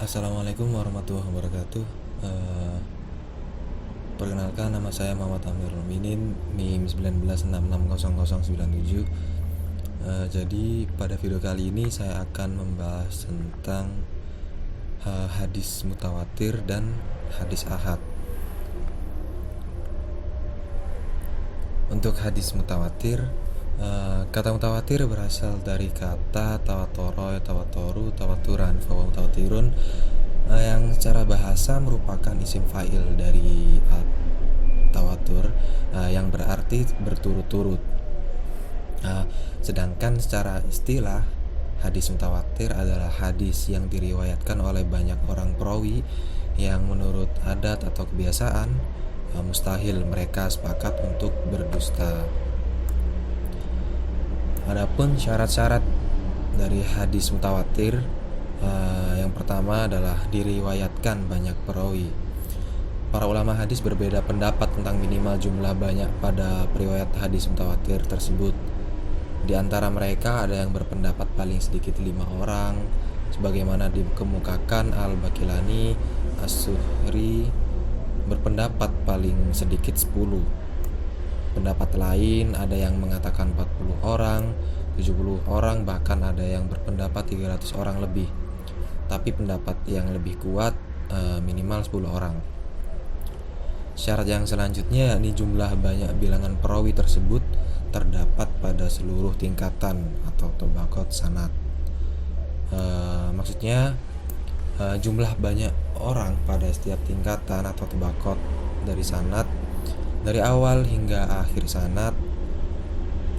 Assalamualaikum warahmatullahi wabarakatuh. Eh, Perkenalkan, nama saya Muhammad Amirul Minin, NIM 19660097. Jadi pada video kali ini saya akan membahas tentang hadis mutawatir dan hadis ahad. Untuk hadis mutawatir, kata mutawatir berasal dari kata tawatoro, tawatoru, tawaturan, fawa mutawatirun, yang secara bahasa merupakan isim fa'il dari tawatur, yang berarti berturut-turut. Sedangkan secara istilah, hadis mutawatir adalah hadis yang diriwayatkan oleh banyak orang perawi yang menurut adat atau kebiasaan mustahil mereka sepakat untuk berdusta. Adapun syarat-syarat dari hadis mutawatir, yang pertama adalah diriwayatkan banyak perawi. Para ulama hadis berbeda pendapat tentang minimal jumlah banyak pada periwayat hadis mutawatir tersebut. Di antara mereka ada yang berpendapat paling sedikit 5 orang, sebagaimana dikemukakan Al-Baqilani. As-Suhri berpendapat paling sedikit 10. Pendapat lain ada yang mengatakan 40 orang, 70 orang, bahkan ada yang berpendapat 300 orang lebih. Tapi pendapat yang lebih kuat minimal 10 orang. Syarat yang selanjutnya yakni jumlah banyak bilangan perawi tersebut terdapat pada seluruh tingkatan atau tabaqat sanad. Maksudnya jumlah banyak orang pada setiap tingkatan atau tabaqat dari sanad, dari awal hingga akhir sanad.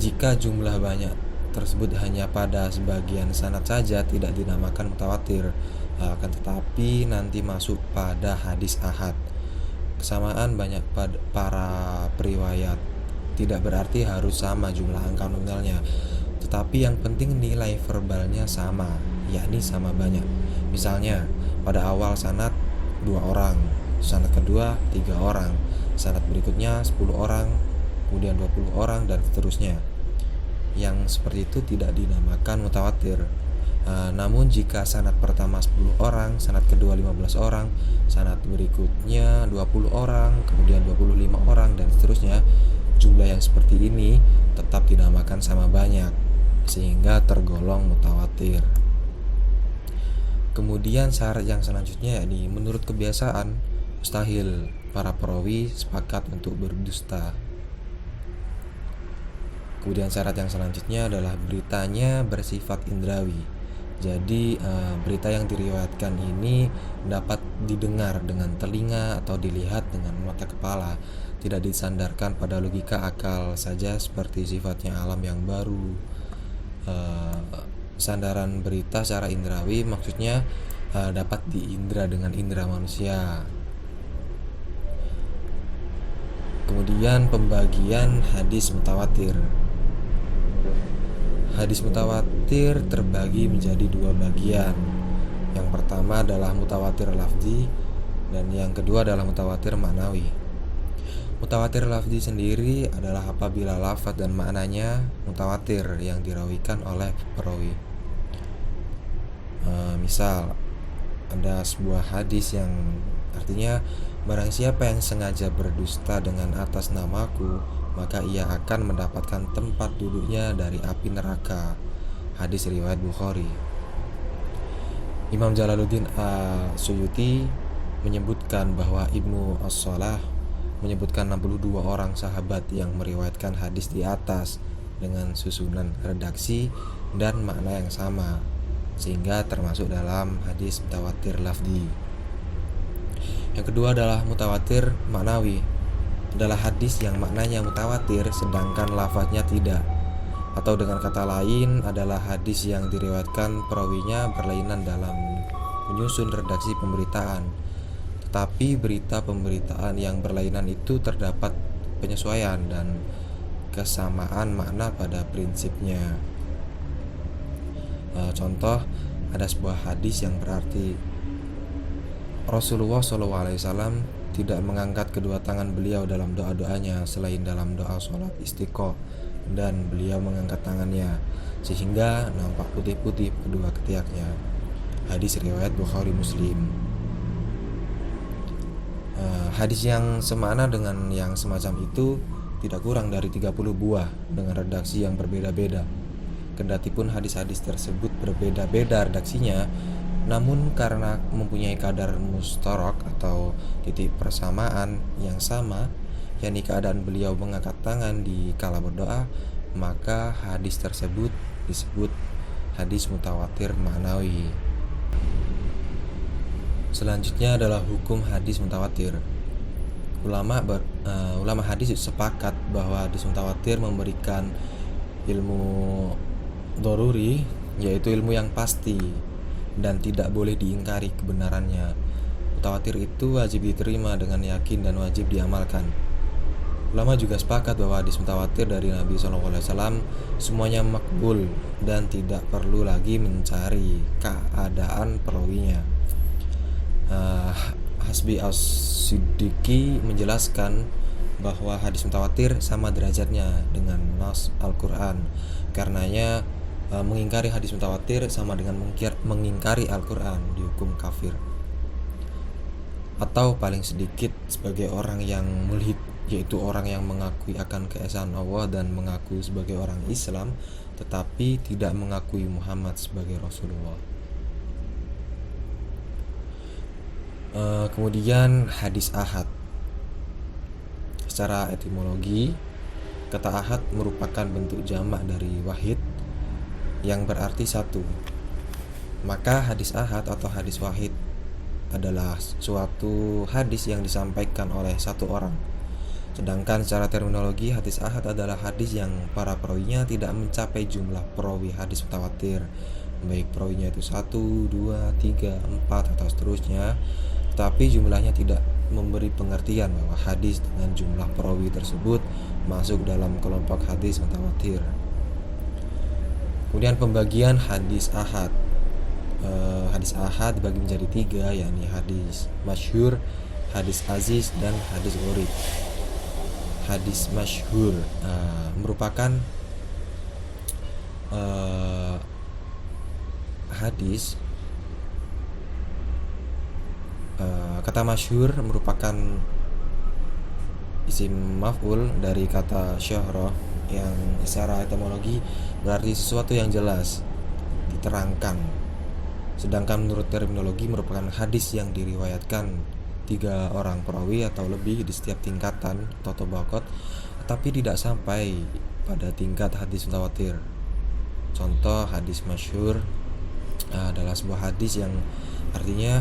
Jika jumlah banyak tersebut hanya pada sebagian sanad saja, tidak dinamakan mutawatir, akan tetapi nanti masuk pada hadis ahad. Kesamaan banyak para periwayat tidak berarti harus sama jumlah angka nominalnya, tetapi yang penting nilai verbalnya sama, yakni sama banyak. Misalnya pada awal sanad 2 orang, sanad kedua 3 orang, sanad berikutnya 10 orang, kemudian 20 orang, dan seterusnya. Yang seperti itu tidak dinamakan mutawatir. Namun jika sanad pertama 10 orang, sanad kedua 15 orang, sanad berikutnya 20 orang, kemudian 25 orang, dan seterusnya, jumlah yang seperti ini tetap dinamakan sama banyak, sehingga tergolong mutawatir. Kemudian syarat yang selanjutnya yakni menurut kebiasaan mustahil para perawi sepakat untuk berdusta. Kemudian syarat yang selanjutnya adalah beritanya bersifat indrawi. Jadi berita yang diriwayatkan ini dapat didengar dengan telinga atau dilihat dengan mata kepala, tidak disandarkan pada logika akal saja seperti sifatnya alam yang baru. Sandaran berita secara indrawi maksudnya dapat diindra dengan indera manusia. Kemudian pembagian hadis mutawatir. Hadis mutawatir terbagi menjadi 2 bagian. Yang pertama adalah mutawatir lafzi dan yang kedua adalah mutawatir maknawi. Mutawatir lafzi sendiri adalah apabila lafaz dan maknanya mutawatir yang dirawikan oleh perawi. Misal ada sebuah hadis yang artinya barang siapa yang sengaja berdusta dengan atas namaku, maka ia akan mendapatkan tempat duduknya dari api neraka. Hadis riwayat Bukhari. Imam Jalaluddin As-Suyuti menyebutkan bahwa Ibnu As-Shalah menyebutkan 62 orang sahabat yang meriwayatkan hadis di atas dengan susunan redaksi dan makna yang sama, sehingga termasuk dalam hadis mutawatir lafzi. Yang kedua adalah mutawatir maknawi, adalah hadis yang maknanya mutawatir sedangkan lafaznya tidak, atau dengan kata lain adalah hadis yang diriwayatkan perawinya berlainan dalam menyusun redaksi pemberitaan, tetapi berita pemberitaan yang berlainan itu terdapat penyesuaian dan kesamaan makna pada prinsipnya. Contoh, ada sebuah hadis yang berarti Rasulullah SAW tidak mengangkat kedua tangan beliau dalam doa-doanya selain dalam doa sholat istiqo, dan beliau mengangkat tangannya sehingga nampak putih-putih kedua ketiaknya. Hadis riwayat Bukhari Muslim. Hadis yang semakna dengan yang semacam itu tidak kurang dari 30 buah dengan redaksi yang berbeda-beda. Kendatipun hadis-hadis tersebut berbeda-beda redaksinya, namun karena mempunyai kadar mustarak atau titik persamaan yang sama, yakni keadaan beliau mengangkat tangan di kala berdoa, maka hadis tersebut disebut hadis mutawatir ma'nawi. Selanjutnya adalah hukum hadis mutawatir. Ulama hadis sepakat bahwa hadis mutawatir memberikan ilmu doruri, yaitu ilmu yang pasti dan tidak boleh diingkari kebenarannya. Mutawatir itu wajib diterima dengan yakin dan wajib diamalkan. Ulama juga sepakat bahwa hadis mutawatir dari Nabi SAW semuanya makbul dan tidak perlu lagi mencari keadaan perawinya. Hasbi as-Siddiqi menjelaskan bahwa hadis mutawatir sama derajatnya dengan nas Al-Quran. Karenanya mengingkari hadis mutawatir sama dengan mengingkari Al-Quran, dihukum kafir. Atau paling sedikit sebagai orang yang mulhid, yaitu orang yang mengakui akan keesaan Allah dan mengaku sebagai orang Islam tetapi tidak mengakui Muhammad sebagai Rasulullah. Kemudian hadis ahad. Secara etimologi, kata ahad merupakan bentuk jamak dari wahid yang berarti satu. Maka hadis ahad atau hadis wahid adalah suatu hadis yang disampaikan oleh satu orang. Sedangkan secara terminologi, hadis ahad adalah hadis yang para perawinya tidak mencapai jumlah perawi hadis mutawatir, baik perawinya itu 1, 2, 3, 4 atau seterusnya, tapi jumlahnya tidak memberi pengertian bahwa hadis dengan jumlah perawi tersebut masuk dalam kelompok hadis mutawatir. Kemudian pembagian hadis ahad. Hadis ahad dibagi menjadi 3, yakni hadis masyhur, hadis aziz, dan hadis gharib. Hadis masyhur merupakan hadis. Kata masyhur merupakan isim maf'ul dari kata syahra yang secara etimologi berarti sesuatu yang jelas, diterangkan. Sedangkan menurut terminologi merupakan hadis yang diriwayatkan 3 orang perawi atau lebih di setiap tingkatan atau tabaqat, tapi tidak sampai pada tingkat hadis mutawatir. Contoh hadis masyhur adalah sebuah hadis yang artinya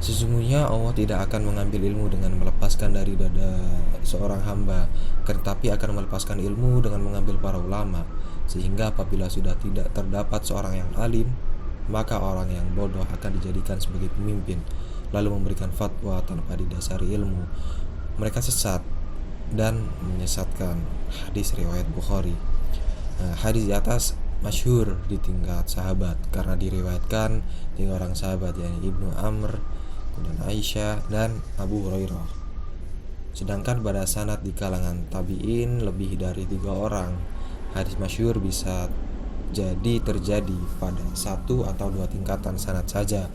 sesungguhnya Allah tidak akan mengambil ilmu dengan melepaskan dari dada seorang hamba, tetapi akan melepaskan ilmu dengan mengambil para ulama, sehingga apabila sudah tidak terdapat seorang yang alim, maka orang yang bodoh akan dijadikan sebagai pemimpin, lalu memberikan fatwa tanpa didasari ilmu. Mereka sesat dan menyesatkan. Hadis riwayat Bukhari. Hadis di atas masyhur di tingkat sahabat karena diriwayatkan 3 orang sahabat, yakni Ibnu Amr, kemudian Aisyah, dan Abu Hurairah. Sedangkan pada sanad di kalangan tabi'in lebih dari 3 orang. Hadis masyhur bisa jadi terjadi pada 1 atau 2 tingkatan sanad saja,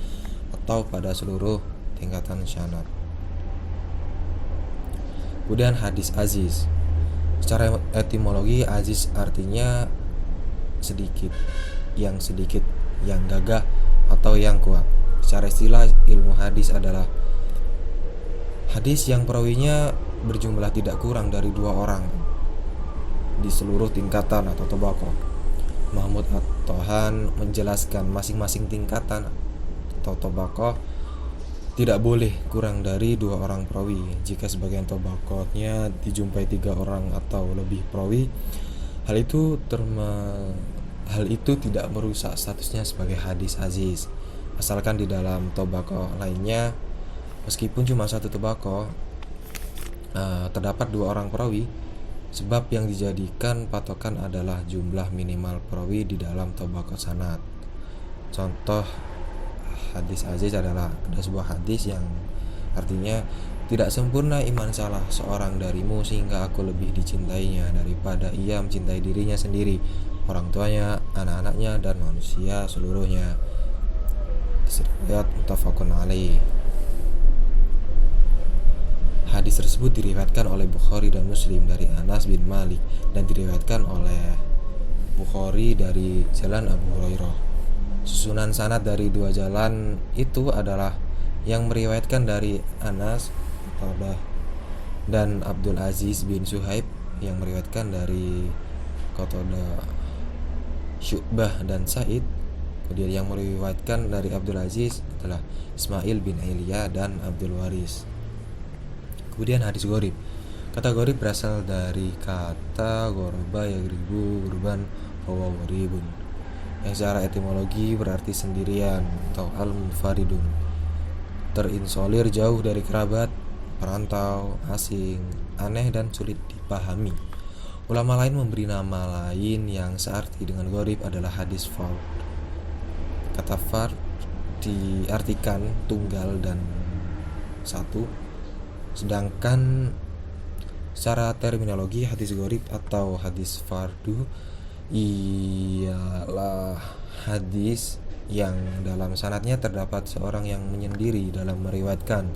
atau pada seluruh tingkatan sanad. Kemudian hadis aziz. Secara etimologi, aziz artinya sedikit, yang gagah atau yang kuat. Secara istilah ilmu hadis adalah hadis yang perawinya berjumlah tidak kurang dari 2 orang di seluruh tingkatan atau tabaqah. Mahmud At-Tohan menjelaskan masing-masing tingkatan atau tabaqah tidak boleh kurang dari 2 orang perawi. Jika sebagian tabaqatnya dijumpai 3 orang atau lebih perawi, hal itu tidak merusak statusnya sebagai hadis aziz, asalkan di dalam tabaqah lainnya meskipun cuma 1 tabaqah terdapat 2 orang perawi, sebab yang dijadikan patokan adalah jumlah minimal perawi di dalam tabaqah sanad. Contoh hadis aziz adalah sebuah hadis yang artinya tidak sempurna iman salah seorang darimu sehingga aku lebih dicintainya daripada ia mencintai dirinya sendiri, orang tuanya, anak-anaknya, dan manusia seluruhnya. Hadis riwayat muttafaqun alaih. Hadis tersebut diriwayatkan oleh Bukhari dan Muslim dari Anas bin Malik dan diriwayatkan oleh Bukhari dari jalan Abu Hurairah. Susunan sanad dari dua jalan itu adalah yang meriwayatkan dari Anas dan Abdul Aziz bin Suhaib, yang meriwayatkan dari Qatadah, Syu'bah dan Sa'id. Kemudian yang meriwayatkan dari Abdul Aziz adalah Ismail bin Ilya dan Abdul Waris. Kemudian hadis gharib. Kata gharib berasal dari kata ghoroba yaghribu ghurban huwa gharibun, yang secara etimologi berarti sendirian atau al-munfaridun, terinsolir, jauh dari kerabat, perantau, asing, aneh dan sulit dipahami. Ulama lain memberi nama lain yang searti dengan gharib adalah hadis fard. Kata fard diartikan tunggal dan satu, sedangkan secara terminologi hadis gharib atau hadis fardu ialah hadis yang dalam sanadnya terdapat seorang yang menyendiri dalam meriwayatkan,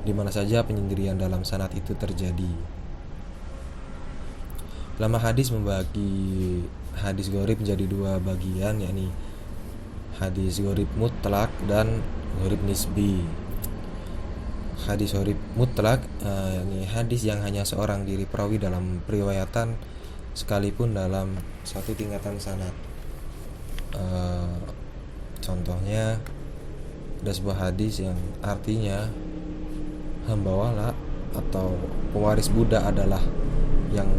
di mana saja penyendirian dalam sanad itu terjadi. Ulama hadis membagi hadis gharib menjadi dua bagian, yakni hadis gharib mutlak dan gharib nisbi. Hadis gharib mutlak yakni hadis yang hanya seorang diri perawi dalam periwayatan sekalipun dalam satu tingkatan sanad. Contohnya ada sebuah hadis yang artinya hamba wala atau pewaris budak adalah yang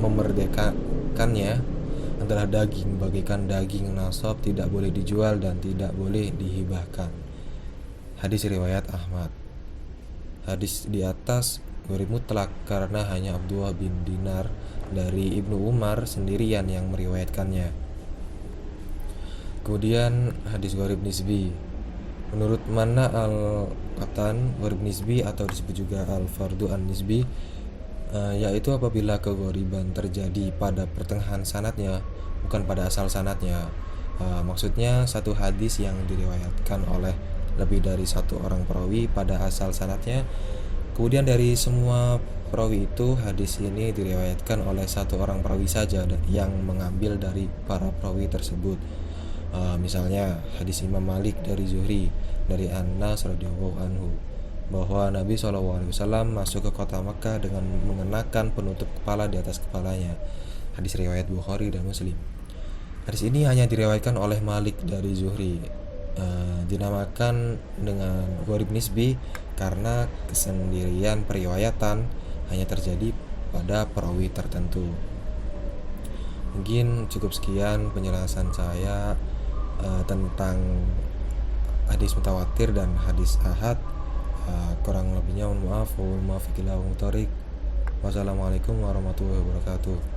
memerdekakannya adalah daging, bagaikan daging nasab, tidak boleh dijual dan tidak boleh dihibahkan. Hadis riwayat Ahmad. Hadis di atas gharib mutlak karena hanya Abdullah bin Dinar dari Ibnu Umar sendirian yang meriwayatkannya. Kemudian hadis gharib nisbi. Menurut Mana al-Qattan, gharib nisbi atau disebut juga al-fardu an-nisbi, yaitu apabila keghariban terjadi pada pertengahan sanadnya, bukan pada asal sanadnya. Maksudnya satu hadis yang diriwayatkan oleh lebih dari satu orang perawi pada asal sanadnya, kemudian dari semua perawi itu hadis ini diriwayatkan oleh satu orang perawi saja yang mengambil dari para perawi tersebut. Misalnya hadis Imam Malik dari Zuhri dari Anas radhiyallahu anhu bahwa Nabi SAW masuk ke kota Makkah dengan mengenakan penutup kepala di atas kepalanya. Hadis riwayat Bukhari dan Muslim. Hadis ini hanya diriwayatkan oleh Malik dari Zuhri. Dinamakan dengan gharib nisbi karena kesendirian periwayatan hanya terjadi pada perawi tertentu. Mungkin cukup sekian penjelasan saya tentang hadis mutawatir dan hadis ahad. Kurang lebihnya mohon maaf. Wassalamualaikum warahmatullahi wabarakatuh.